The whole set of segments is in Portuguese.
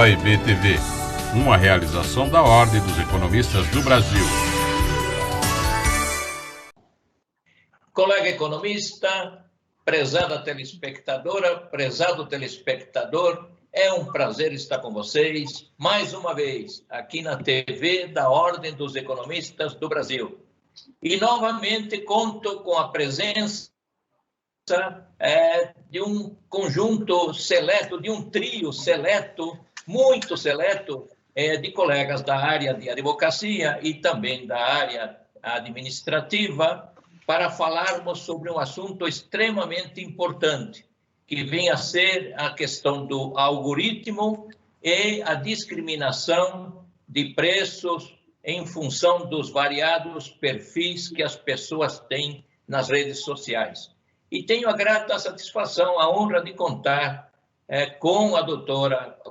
OIB TV, uma realização da Ordem dos Economistas do Brasil. Colega economista, prezada telespectadora, prezado telespectador, é um prazer estar com vocês mais uma vez aqui na TV da Ordem dos Economistas do Brasil. E novamente conto com a presença de um conjunto seleto, de um trio seleto, muito seleto, de colegas da área de advocacia e também da área administrativa, para falarmos sobre um assunto extremamente importante, que vem a ser a questão do algoritmo e a discriminação de preços em função dos variados perfis que as pessoas têm nas redes sociais. E tenho a grata satisfação, a honra de contar com a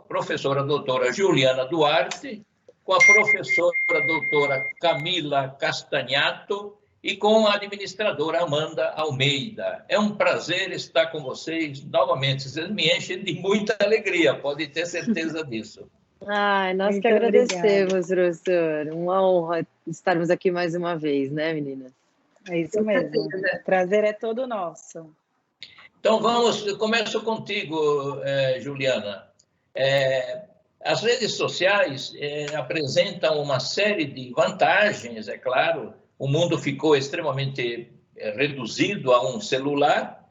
professora doutora Juliana Duarte, com a professora doutora Camila Castagnato e com a administradora Amanda Almeida. É um prazer estar com vocês novamente. Vocês me enchem de muita alegria, pode ter certeza disso. Nós Muito que agradecemos, obrigada. Professor. Uma honra estarmos aqui mais uma vez, né, meninas? É isso mesmo. O prazer é todo nosso. Então, começo contigo, Juliana. As redes sociais apresentam uma série de vantagens, é claro. O mundo ficou extremamente reduzido a um celular,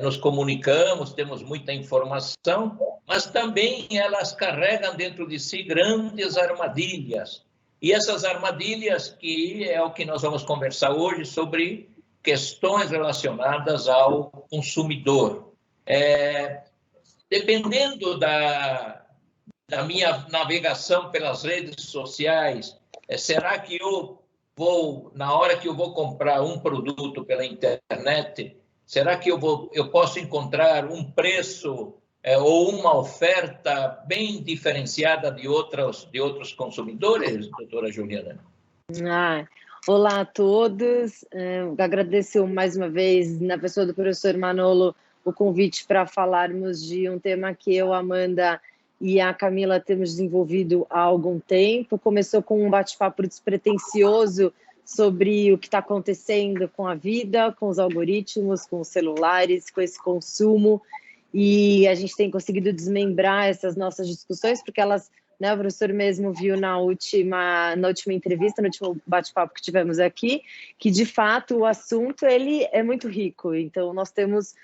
nos comunicamos, temos muita informação, mas também elas carregam dentro de si grandes armadilhas. E essas armadilhas que é o que nós vamos conversar hoje sobre questões relacionadas ao consumidor. Dependendo da minha navegação pelas redes sociais, será que na hora que eu vou comprar um produto pela internet, será que eu posso encontrar um preço ou uma oferta bem diferenciada de outros consumidores, doutora Juliana? Olá a todos. Agradeço mais uma vez, na pessoa do professor Manolo, o convite para falarmos de um tema que eu, Amanda e a Camila temos desenvolvido há algum tempo. Começou com um bate-papo despretensioso sobre o que está acontecendo com a vida, com os algoritmos, com os celulares, com esse consumo. E a gente tem conseguido desmembrar essas nossas discussões, porque elas, né, o professor mesmo viu na última entrevista, no último bate-papo que tivemos aqui, que de fato o assunto ele é muito rico. Então nós temos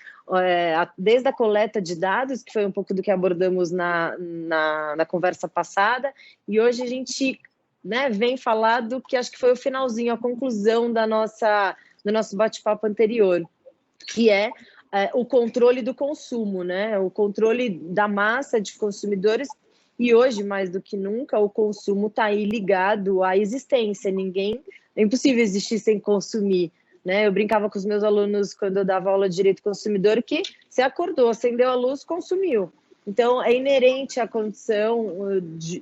desde a coleta de dados, que foi um pouco do que abordamos na conversa passada, e hoje a gente, né, vem falar do que acho que foi o finalzinho, a conclusão do nosso bate-papo anterior, que é o controle do consumo, né? O controle da massa de consumidores. E hoje, mais do que nunca, o consumo está aí ligado à existência. É impossível existir sem consumir, né? Eu brincava com os meus alunos quando eu dava aula de direito consumidor que você acordou, acendeu a luz, consumiu. Então, é inerente à condição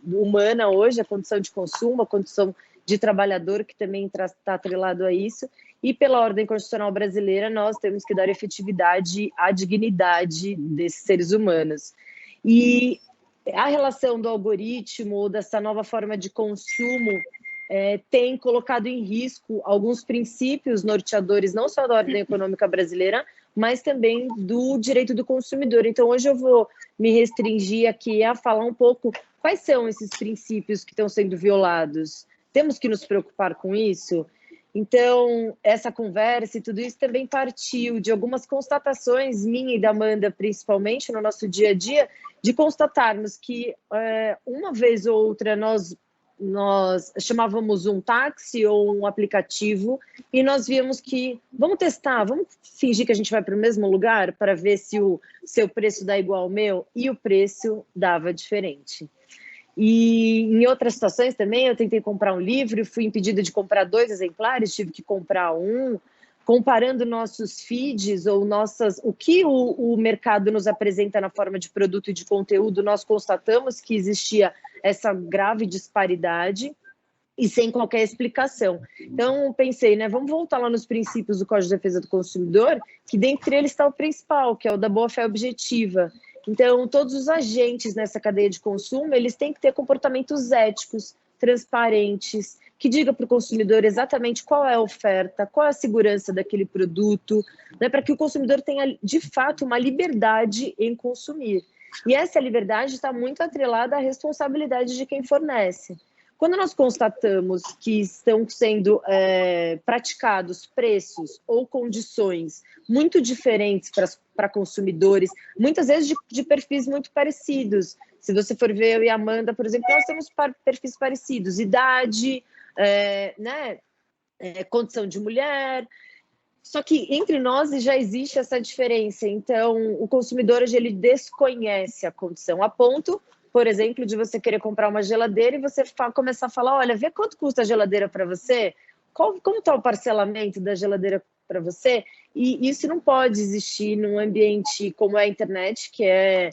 humana hoje, a condição de consumo, a condição de trabalhador, que também está atrelado a isso. E pela ordem constitucional brasileira, nós temos que dar efetividade à dignidade desses seres humanos. E a relação do algoritmo ou dessa nova forma de consumo tem colocado em risco alguns princípios norteadores, não só da ordem econômica brasileira, mas também do direito do consumidor. Então, hoje eu vou me restringir aqui a falar um pouco quais são esses princípios que estão sendo violados. Temos que nos preocupar com isso? Então, essa conversa e tudo isso também partiu de algumas constatações, minha e da Amanda, principalmente, no nosso dia a dia, de constatarmos que, uma vez ou outra, nós chamávamos um táxi ou um aplicativo e nós víamos que, vamos testar, vamos fingir que a gente vai para o mesmo lugar para ver se o seu preço dá igual ao meu, e o preço dava diferente. E em outras situações também, eu tentei comprar um livro, fui impedida de comprar 2 exemplares, tive que comprar um. Comparando nossos feeds ou o que o mercado nos apresenta na forma de produto e de conteúdo, nós constatamos que existia essa grave disparidade e sem qualquer explicação. Então, pensei, né, vamos voltar lá nos princípios do Código de Defesa do Consumidor, que dentre eles está o principal, que é o da boa-fé objetiva. Então, todos os agentes nessa cadeia de consumo, eles têm que ter comportamentos éticos, transparentes, que diga para o consumidor exatamente qual é a oferta, qual é a segurança daquele produto, né, para que o consumidor tenha, de fato, uma liberdade em consumir. E essa liberdade está muito atrelada à responsabilidade de quem fornece. Quando nós constatamos que estão sendo praticados preços ou condições muito diferentes para consumidores, muitas vezes de perfis muito parecidos. Se você for ver eu e a Amanda, por exemplo, nós temos perfis parecidos, idade, condição de mulher, só que entre nós já existe essa diferença. Então, o consumidor hoje ele desconhece a condição, a ponto, por exemplo, de você querer comprar uma geladeira e você começar a falar, olha, vê quanto custa a geladeira para você, como está o parcelamento da geladeira para você, e isso não pode existir num ambiente como é a internet, que é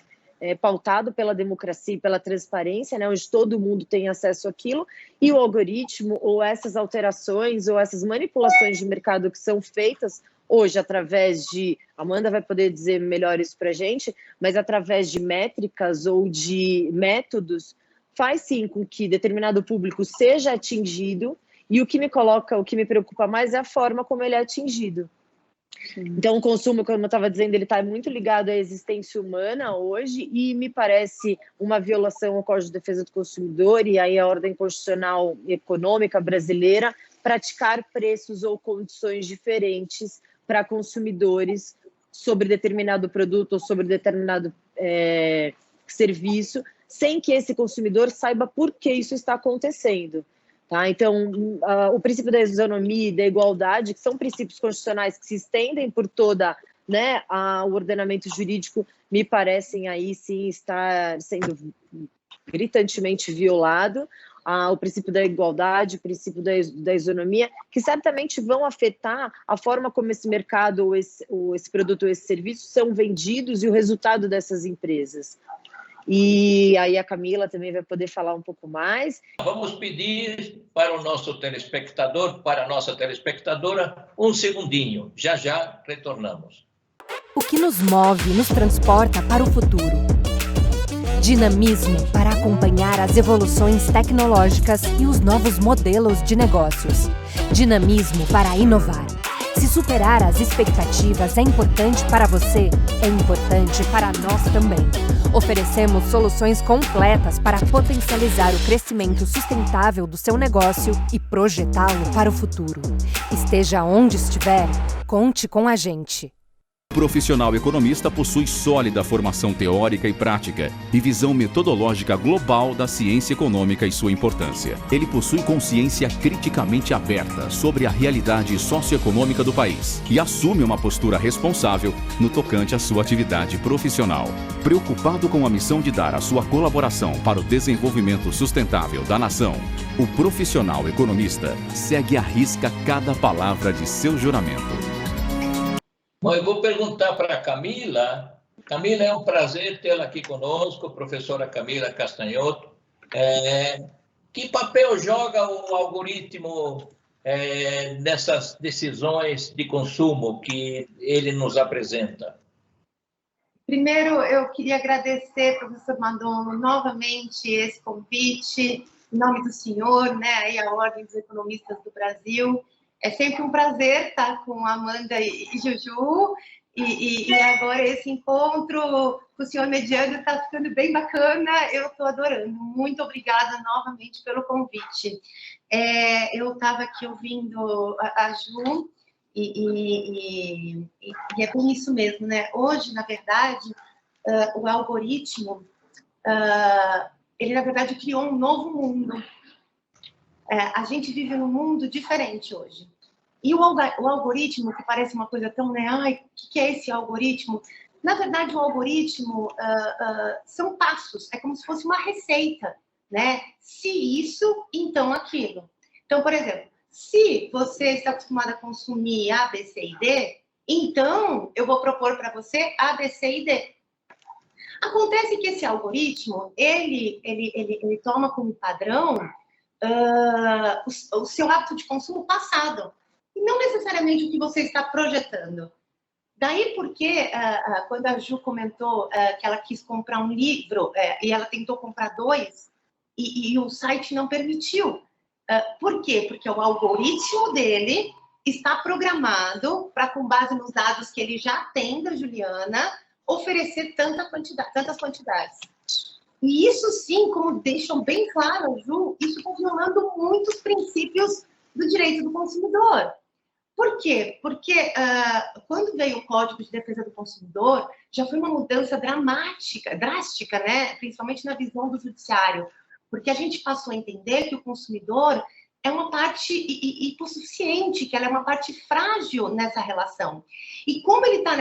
pautado pela democracia e pela transparência, né, onde todo mundo tem acesso àquilo, e o algoritmo, ou essas alterações, ou essas manipulações de mercado que são feitas hoje através de, Amanda vai poder dizer melhor isso para a gente, mas através de métricas ou de métodos, faz sim com que determinado público seja atingido, e o que me preocupa mais é a forma como ele é atingido. Então, o consumo, como eu estava dizendo, ele está muito ligado à existência humana hoje e me parece uma violação ao Código de Defesa do Consumidor e aí a ordem constitucional e econômica brasileira praticar preços ou condições diferentes para consumidores sobre determinado produto ou sobre determinado serviço, sem que esse consumidor saiba por que isso está acontecendo. Tá? Então, o princípio da isonomia e da igualdade, que são princípios constitucionais que se estendem por toda, né, o ordenamento jurídico, me parecem aí sim estar sendo gritantemente violado. O princípio da igualdade, o princípio da isonomia, que certamente vão afetar a forma como esse mercado, ou esse produto ou esse serviço são vendidos e o resultado dessas empresas. E aí a Camila também vai poder falar um pouco mais. Vamos pedir para o nosso telespectador, para a nossa telespectadora, um segundinho. Já já retornamos. O que nos move, nos transporta para o futuro. Dinamismo para acompanhar as evoluções tecnológicas e os novos modelos de negócios. Dinamismo para inovar. Se superar as expectativas é importante para você, é importante para nós também. Oferecemos soluções completas para potencializar o crescimento sustentável do seu negócio e projetá-lo para o futuro. Esteja onde estiver, conte com a gente. O profissional economista possui sólida formação teórica e prática e visão metodológica global da ciência econômica e sua importância. Ele possui consciência criticamente aberta sobre a realidade socioeconômica do país e assume uma postura responsável no tocante à sua atividade profissional. Preocupado com a missão de dar a sua colaboração para o desenvolvimento sustentável da nação, o profissional economista segue à risca cada palavra de seu juramento. Bom, eu vou perguntar para a Camila. Camila, é um prazer tê-la aqui conosco, professora Camila Castanhoto. Que papel joga o algoritmo nessas decisões de consumo que ele nos apresenta? Primeiro, eu queria agradecer, professor Manolo, novamente esse convite, em nome do senhor, né, e a Ordem dos Economistas do Brasil. É sempre um prazer estar com Amanda e Juju, e agora esse encontro com o senhor mediano está ficando bem bacana, eu estou adorando. Muito obrigada novamente pelo convite. Eu estava aqui ouvindo a Ju, e é bem isso mesmo, né? Hoje, na verdade, o algoritmo, ele, na verdade, criou um novo mundo. A gente vive num mundo diferente hoje. E o algoritmo, que parece uma coisa tão, né? Ai, o que é esse algoritmo? Na verdade, o algoritmo são passos, é como se fosse uma receita, né? Se isso, então aquilo. Então, por exemplo, se você está acostumado a consumir A, B, C e D, então eu vou propor para você A, B, C e D. Acontece que esse algoritmo, ele toma como padrão o seu hábito de consumo passado, e não necessariamente o que você está projetando. Daí porque, quando a Ju comentou que ela quis comprar um livro e ela tentou comprar 2 e o site não permitiu. Por quê? Porque o algoritmo dele está programado para, com base nos dados que ele já tem da Juliana, oferecer tantas quantidades. E isso sim, como deixam bem claro, Ju, isso está violando muitos princípios do direito do consumidor. Por quê? Porque quando veio o Código de Defesa do Consumidor, já foi uma mudança drástica, né? Principalmente na visão do judiciário, porque a gente passou a entender que o consumidor é uma parte hipossuficiente, que ela é uma parte frágil nessa relação. E como ele está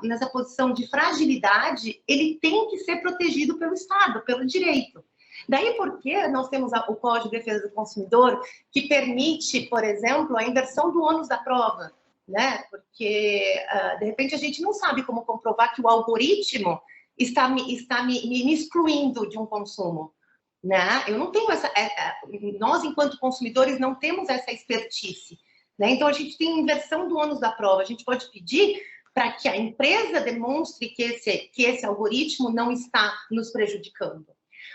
nessa posição de fragilidade, ele tem que ser protegido pelo Estado, pelo direito. Daí porque nós temos o Código de Defesa do Consumidor, que permite, por exemplo, a inversão do ônus da prova, né? Porque, de repente, a gente não sabe como comprovar que o algoritmo está me excluindo de um consumo, né? Eu não tenho nós, enquanto consumidores, não temos essa expertise, né? Então, a gente tem inversão do ônus da prova. A gente pode pedir para que a empresa demonstre que esse algoritmo não está nos prejudicando.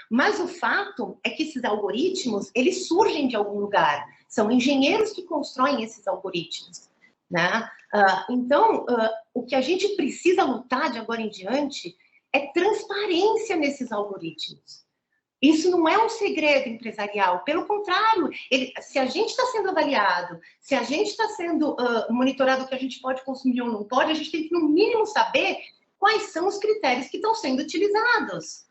Mas o fato é que esses algoritmos, eles surgem de algum lugar. São engenheiros que constroem esses algoritmos, né? Então, o que a gente precisa lutar de agora em diante é transparência nesses algoritmos. Isso não é um segredo empresarial. Pelo contrário, se a gente está sendo avaliado, se a gente está sendo monitorado o que a gente pode consumir ou não pode, a gente tem que, no mínimo, saber quais são os critérios que estão sendo utilizados.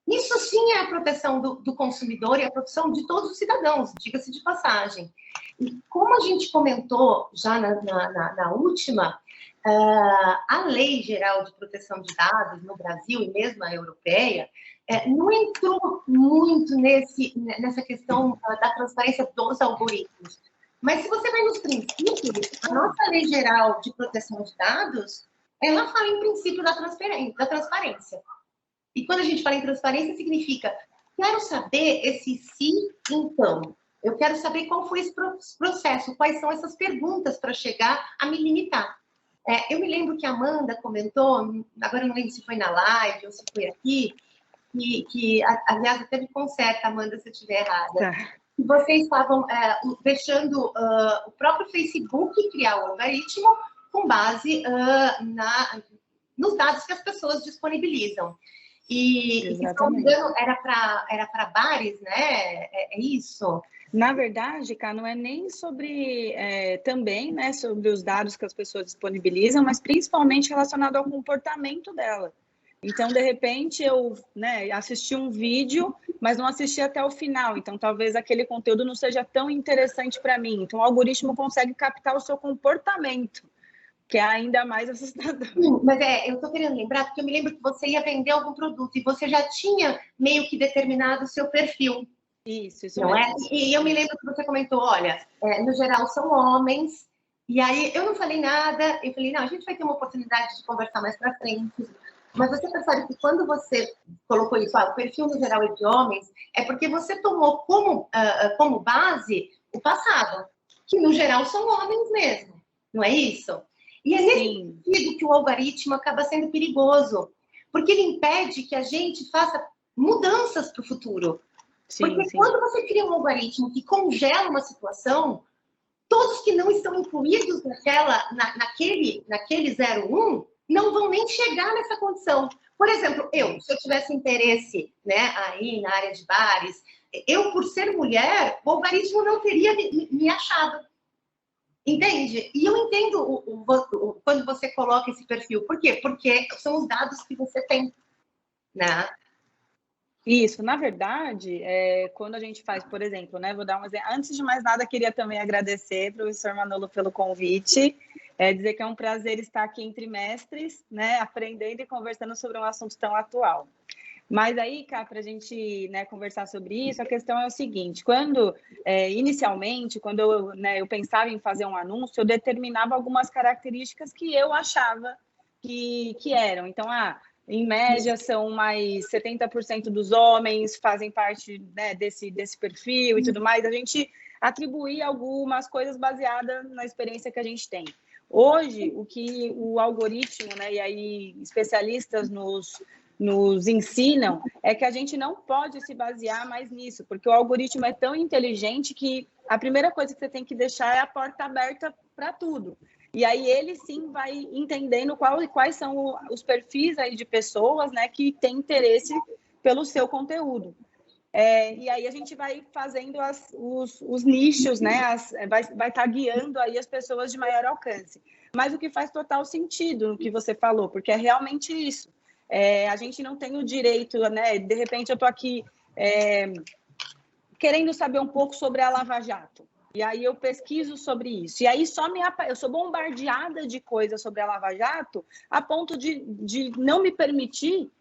Isso sim é a proteção do consumidor e a proteção de todos os cidadãos, diga-se de passagem. E como a gente comentou já na última, a Lei Geral de Proteção de Dados no Brasil e mesmo a europeia não entrou muito nessa questão da transparência dos algoritmos. Mas se você vai nos princípios, a nossa Lei Geral de Proteção de Dados, ela fala em princípio da transparência. E quando a gente fala em transparência, significa, quero saber esse se, então. Eu quero saber qual foi esse processo, quais são essas perguntas para chegar a me limitar. Eu me lembro que a Amanda comentou, agora eu não lembro se foi na live ou se foi aqui, que aliás, até me conserta, Amanda, se eu estiver errada, Tá. que vocês estavam deixando o próprio Facebook criar o algoritmo com base nos dados que as pessoas disponibilizam. E se não me engano, era para bares, né? É isso? Na verdade, Cá, não é nem sobre também, né, sobre os dados que as pessoas disponibilizam, mas principalmente relacionado ao comportamento dela. Então, de repente, eu assisti um vídeo, mas não assisti até o final. Então, talvez aquele conteúdo não seja tão interessante para mim. Então, o algoritmo consegue captar o seu comportamento, que é ainda mais assustador. Sim, mas eu estou querendo lembrar, porque eu me lembro que você ia vender algum produto e você já tinha meio que determinado o seu perfil. Isso não mesmo. É? E eu me lembro que você comentou, olha, no geral são homens, e aí eu não falei nada, eu falei, não, a gente vai ter uma oportunidade de conversar mais para frente. Mas você percebe que quando você colocou isso, o perfil no geral é de homens, é porque você tomou como base o passado, que no geral são homens mesmo, não é isso? E é nesse sentido que o algoritmo acaba sendo perigoso, porque ele impede que a gente faça mudanças para o futuro. Porque quando você cria um algoritmo que congela uma situação, todos que não estão incluídos naquele 01 não vão nem chegar nessa condição. Por exemplo, se eu tivesse interesse, né, aí na área de bares, eu, por ser mulher, o algoritmo não teria me achado. Entende? E eu entendo quando você coloca esse perfil. Por quê? Porque são os dados que você tem, né? Isso, na verdade, quando a gente faz, por exemplo, né, vou dar um exemplo. Antes de mais nada, queria também agradecer, professor Manolo, pelo convite, dizer que é um prazer estar aqui entre mestres, né, aprendendo e conversando sobre um assunto tão atual. Mas aí, cá, para a gente, né, conversar sobre isso, a questão é o seguinte: inicialmente, quando eu pensava em fazer um anúncio, eu determinava algumas características que eu achava que eram. Então, em média, são mais 70% dos homens fazem parte, né, desse perfil e tudo mais. A gente atribuía algumas coisas baseadas na experiência que a gente tem. Hoje, o que o algoritmo, né, e aí especialistas nos ensinam é que a gente não pode se basear mais nisso, porque o algoritmo é tão inteligente que a primeira coisa que você tem que deixar é a porta aberta para tudo. E aí ele sim vai entendendo quais são os perfis aí de pessoas, né, que têm interesse pelo seu conteúdo. E aí a gente vai fazendo os nichos, né, vai estar guiando aí as pessoas de maior alcance. Mas o que faz total sentido no que você falou, porque é realmente isso. A gente não tem o direito, né? De repente eu estou aqui querendo saber um pouco sobre a Lava Jato. E aí eu pesquiso sobre isso. E aí eu sou bombardeada de coisas sobre a Lava Jato a ponto de não me permitirem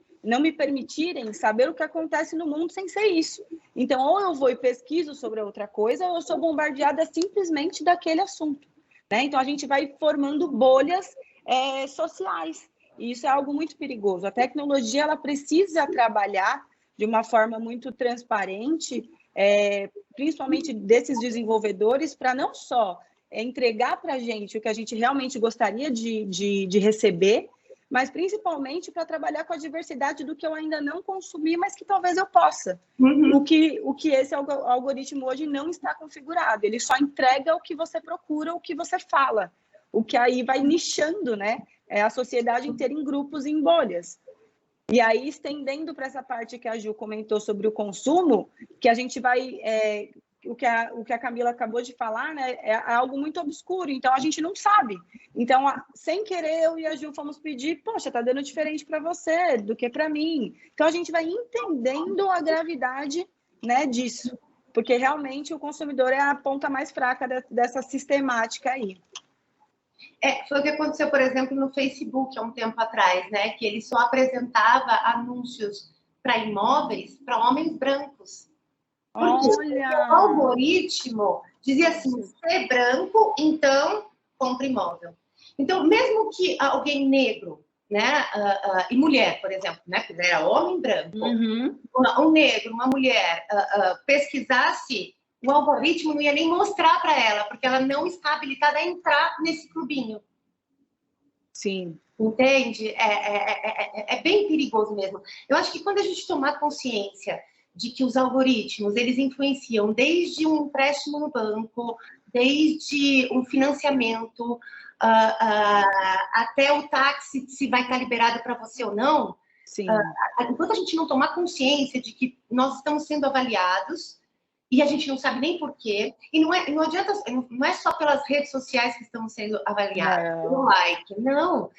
saber o que acontece no mundo sem ser isso. Então, ou eu vou e pesquiso sobre outra coisa, ou eu sou bombardeada simplesmente daquele assunto, né? Então, a gente vai formando bolhas sociais. E isso é algo muito perigoso. A tecnologia ela precisa trabalhar de uma forma muito transparente, principalmente desses desenvolvedores, para não só entregar para a gente o que a gente realmente gostaria de receber, mas principalmente para trabalhar com a diversidade do que eu ainda não consumi, mas que talvez eu possa. O que esse algoritmo hoje não está configurado. Ele só entrega o que você procura, o que você fala. O que aí vai nichando, né? A sociedade inteira em grupos, em bolhas. E aí, estendendo para essa parte que a Ju comentou sobre o consumo, que a gente vai... o que a Camila acabou de falar, né, é algo muito obscuro, então a gente não sabe. Então, sem querer, eu e a Ju fomos pedir, poxa, tá dando diferente para você do que para mim. Então, a gente vai entendendo a gravidade, né, disso, porque realmente o consumidor é a ponta mais fraca dessa sistemática aí. Foi o que aconteceu, por exemplo, no Facebook há um tempo atrás, né, que ele só apresentava anúncios para imóveis para homens brancos. Porque o algoritmo dizia assim, você é branco, então compra imóvel. Então, mesmo que alguém negro, né, e mulher, por exemplo, né, que era homem branco, um negro, uma mulher, pesquisasse, o algoritmo não ia nem mostrar para ela, porque ela não está habilitada a entrar nesse clubinho. Sim. Entende? É bem perigoso mesmo. Eu acho que quando a gente tomar consciência de que os algoritmos, eles influenciam desde um empréstimo no banco, desde um financiamento, até o táxi, se vai estar liberado para você ou não. Sim. Enquanto a gente não tomar consciência de que nós estamos sendo avaliados, e a gente não sabe nem por quê, e não adianta, não é só pelas redes sociais que estamos sendo avaliados, pelo like, não.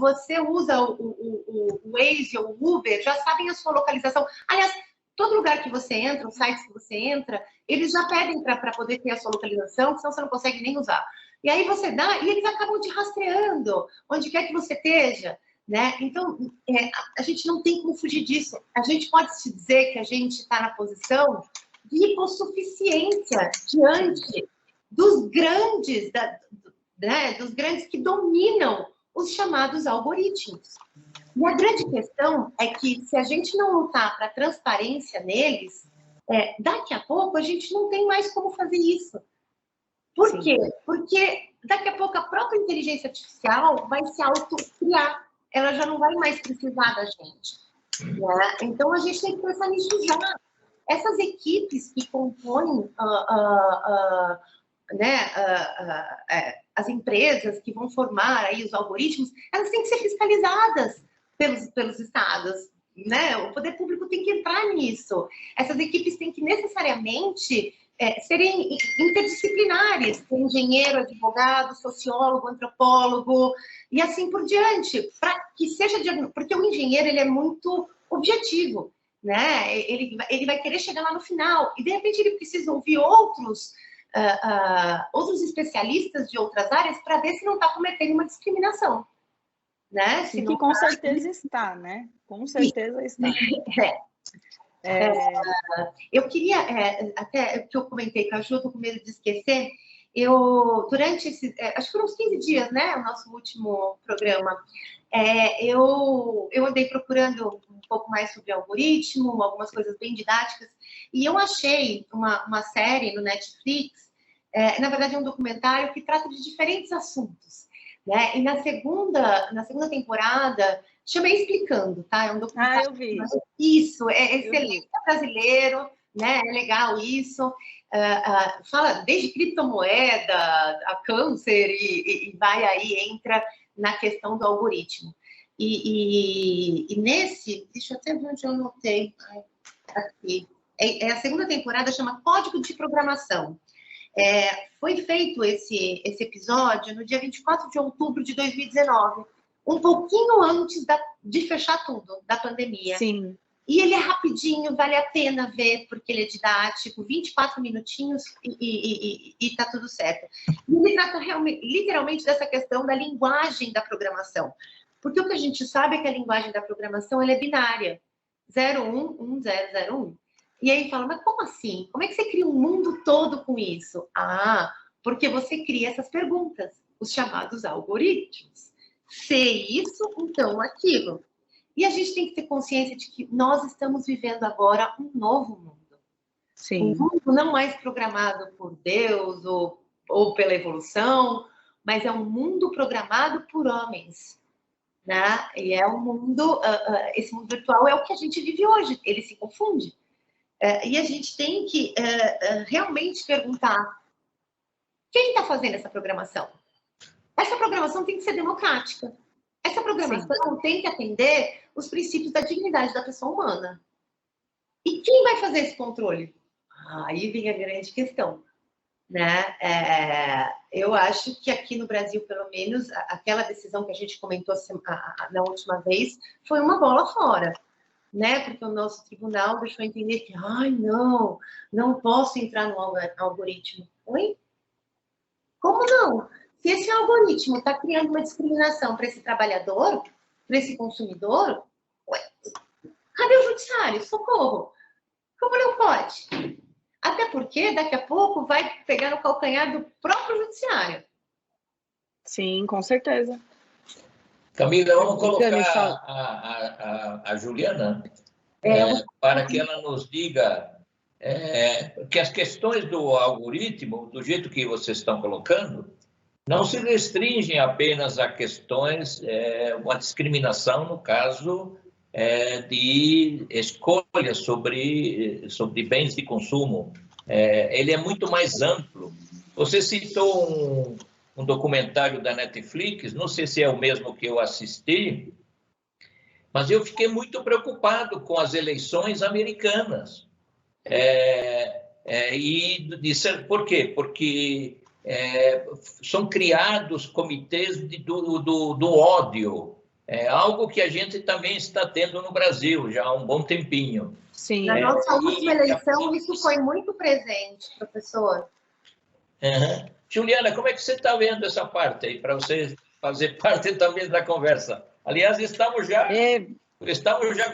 Você usa o Waze ou o Uber, já sabem a sua localização. Aliás, todo lugar que você entra, os sites que você entra, eles já pedem para poder ter a sua localização, senão você não consegue nem usar. E aí você dá, e eles acabam te rastreando, onde quer que você esteja, né? Então, a gente não tem como fugir disso. A gente pode se dizer que a gente está na posição de hipossuficiência diante dos grandes, dos grandes que dominam os chamados algoritmos. E a grande questão é que, se a gente não lutar para a transparência neles, daqui a pouco a gente não tem mais como fazer isso. Por quê? Porque daqui a pouco a própria inteligência artificial vai se autocriar. Ela já não vai mais precisar da gente. Né? Então, a gente tem que pensar nisso já. Essas equipes que compõem as empresas que vão formar aí os algoritmos, elas têm que ser fiscalizadas pelos estados, né? O poder público tem que entrar nisso. Essas equipes têm que necessariamente serem interdisciplinares, ter engenheiro, advogado, sociólogo, antropólogo e assim por diante, para que seja porque o engenheiro ele é muito objetivo, né? Ele vai querer chegar lá no final e de repente ele precisa ouvir outros especialistas de outras áreas para ver se não está cometendo uma discriminação. Né? Se que com certeza está, né? Com certeza está. Eu queria, até que eu comentei com a Ju, estou com medo de esquecer, durante esses, acho que foram uns 15 dias, né? O nosso último programa, eu andei procurando um pouco mais sobre algoritmo, algumas coisas bem didáticas, e eu achei uma série no Netflix Na verdade, é um documentário que trata de diferentes assuntos, né? E na segunda temporada, chama Explicando, tá? É um documentário. Eu vi. Isso, é excelente. É brasileiro, né? É legal isso. Fala desde criptomoeda a câncer e vai aí, entra na questão do algoritmo. E nesse, deixa eu até ver onde eu anotei aqui. A segunda temporada, chama Código de Programação. Foi feito esse episódio no dia 24 de outubro de 2019, um pouquinho antes de fechar tudo, da pandemia. Sim. E ele é rapidinho, vale a pena ver, porque ele é didático, 24 minutinhos e tá tudo certo. E ele trata literalmente dessa questão da linguagem da programação. Porque o que a gente sabe é que a linguagem da programação ela é binária. 01, 10, 01. E aí fala, mas como assim? Como é que você cria um mundo todo com isso? Porque você cria essas perguntas, os chamados algoritmos. Se isso, então aquilo. E a gente tem que ter consciência de que nós estamos vivendo agora um novo mundo. Sim. Um mundo não mais programado por Deus ou pela evolução, mas é um mundo programado por homens. Né? E é um mundo, esse mundo virtual é o que a gente vive hoje, ele se confunde. E a gente tem que realmente perguntar, quem está fazendo essa programação? Essa programação tem que ser democrática. Essa programação tem que atender os princípios da dignidade da pessoa humana. E quem vai fazer esse controle? Aí vem a grande questão. Né? Eu acho que aqui no Brasil, pelo menos, aquela decisão que a gente comentou na última vez foi uma bola fora, né? Porque o nosso tribunal deixou entender que, não posso entrar no algoritmo. Oi? Como não? Se esse algoritmo está criando uma discriminação para esse trabalhador, para esse consumidor, cadê o judiciário? Socorro! Como não pode? Até porque daqui a pouco vai pegar no calcanhar do próprio judiciário. Sim, com certeza. Camila, vamos colocar a Juliana para que ela nos diga que as questões do algoritmo, do jeito que vocês estão colocando, não se restringem apenas a questões, uma discriminação, no caso de escolhas sobre bens de consumo. Ele é muito mais amplo. Você citou um documentário da Netflix, não sei se é o mesmo que eu assisti, mas eu fiquei muito preocupado com as eleições americanas. Por quê? Porque são criados comitês do ódio, algo que a gente também está tendo no Brasil já há um bom tempinho. Sim. Na nossa última eleição, isso foi muito presente, professor. Juliana, como é que você está vendo essa parte aí, para você fazer parte também da conversa? Aliás, estamos já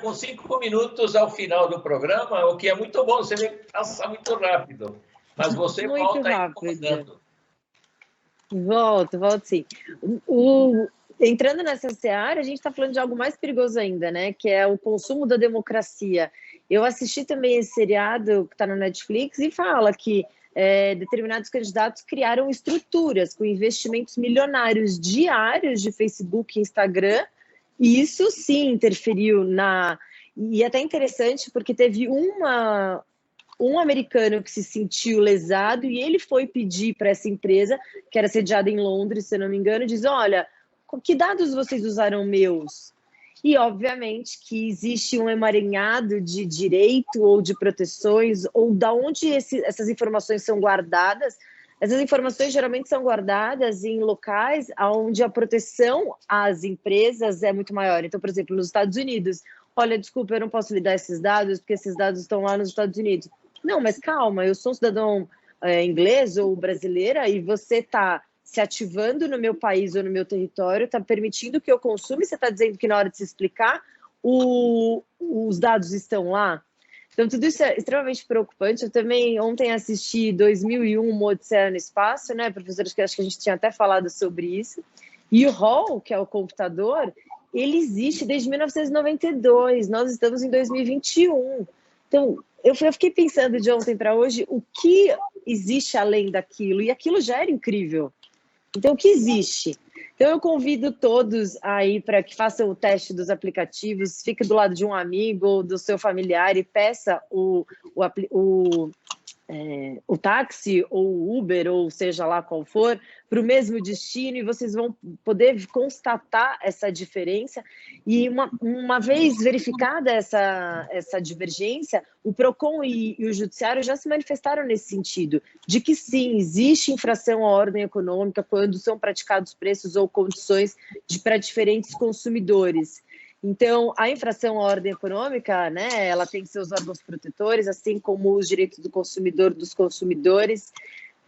com 5 minutos ao final do programa, o que é muito bom, você vê que passa muito rápido. Mas você muito volta rápido. Volto sim. Entrando nessa seara, a gente está falando de algo mais perigoso ainda, né? Que é o consumo da democracia. Eu assisti também esse seriado que está na Netflix e fala que determinados candidatos criaram estruturas com investimentos milionários diários de Facebook e Instagram, e isso sim interferiu E é até interessante porque teve um americano que se sentiu lesado e ele foi pedir para essa empresa, que era sediada em Londres, se eu não me engano, diz, olha, que dados vocês usaram meus? E, obviamente, que existe um emaranhado de direito ou de proteções, ou da onde essas informações são guardadas. Essas informações geralmente são guardadas em locais onde a proteção às empresas é muito maior. Então, por exemplo, nos Estados Unidos, olha, desculpa, eu não posso lhe dar esses dados, porque esses dados estão lá nos Estados Unidos. Não, mas calma, eu sou um cidadão inglês ou brasileira e você está se ativando no meu país ou no meu território, está permitindo que eu consuma e você está dizendo que na hora de se explicar, os dados estão lá. Então, tudo isso é extremamente preocupante. Eu também ontem assisti 2001, uma Odisseia no Espaço, né, professores, que acho que a gente tinha até falado sobre isso. E o hall, que é o computador, ele existe desde 1992, nós estamos em 2021. Então, eu fiquei pensando de ontem para hoje o que existe além daquilo, e aquilo já era incrível. Então, o que existe? Então, eu convido todos aí para que façam o teste dos aplicativos, fique do lado de um amigo ou do seu familiar e peça o táxi ou o Uber, ou seja lá qual for, para o mesmo destino, e vocês vão poder constatar essa diferença. E uma vez verificada essa divergência, o PROCON e o Judiciário já se manifestaram nesse sentido, de que sim, existe infração à ordem econômica quando são praticados preços ou condições para diferentes consumidores. Então, a infração à ordem econômica, né, ela tem seus órgãos protetores, assim como os direitos do consumidor, dos consumidores.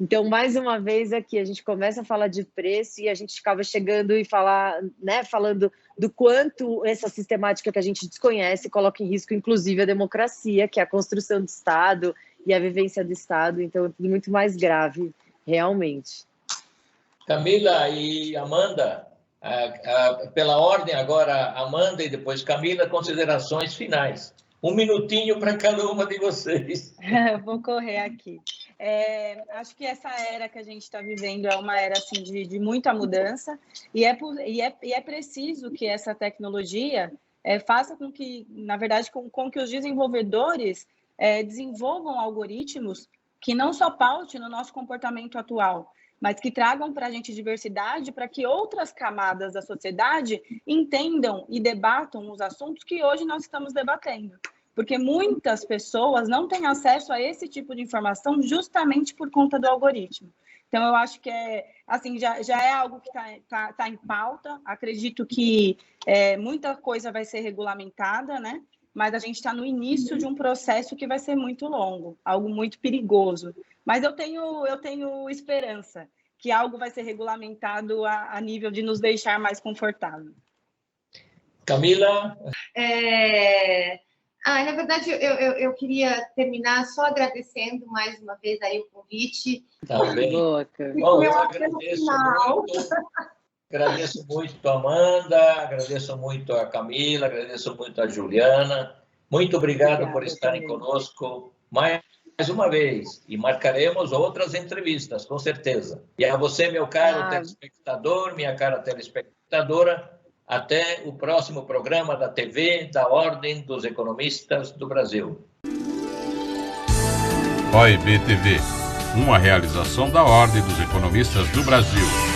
Então, mais uma vez aqui, a gente começa a falar de preço e a gente acaba chegando e falando do quanto essa sistemática que a gente desconhece coloca em risco, inclusive, a democracia, que é a construção do Estado e a vivência do Estado. Então, é tudo muito mais grave, realmente. Camila e Amanda, pela ordem agora, Amanda e depois Camila, considerações finais. 1 minutinho para cada uma de vocês. Vou correr aqui. Acho que essa era que a gente está vivendo é uma era assim, de muita mudança e é preciso que essa tecnologia faça com que, na verdade, com que os desenvolvedores desenvolvam algoritmos que não só pautem no nosso comportamento atual, mas que tragam para a gente diversidade, para que outras camadas da sociedade entendam e debatam os assuntos que hoje nós estamos debatendo. Porque muitas pessoas não têm acesso a esse tipo de informação justamente por conta do algoritmo. Então, eu acho que assim, já é algo que tá em pauta. Acredito que muita coisa vai ser regulamentada, né? Mas a gente está no início de um processo que vai ser muito longo, algo muito perigoso. Mas eu tenho esperança que algo vai ser regulamentado a nível de nos deixar mais confortável. Camila? Na verdade, eu queria terminar só agradecendo mais uma vez aí o convite. Também. Bom, eu agradeço muito a Amanda, agradeço muito a Camila, agradeço muito a Juliana. Muito obrigado por estarem conosco mais uma vez, e marcaremos outras entrevistas, com certeza. E a você, meu caro telespectador, minha cara telespectadora, até o próximo programa da TV da Ordem dos Economistas do Brasil. OEB TV, uma realização da Ordem dos Economistas do Brasil.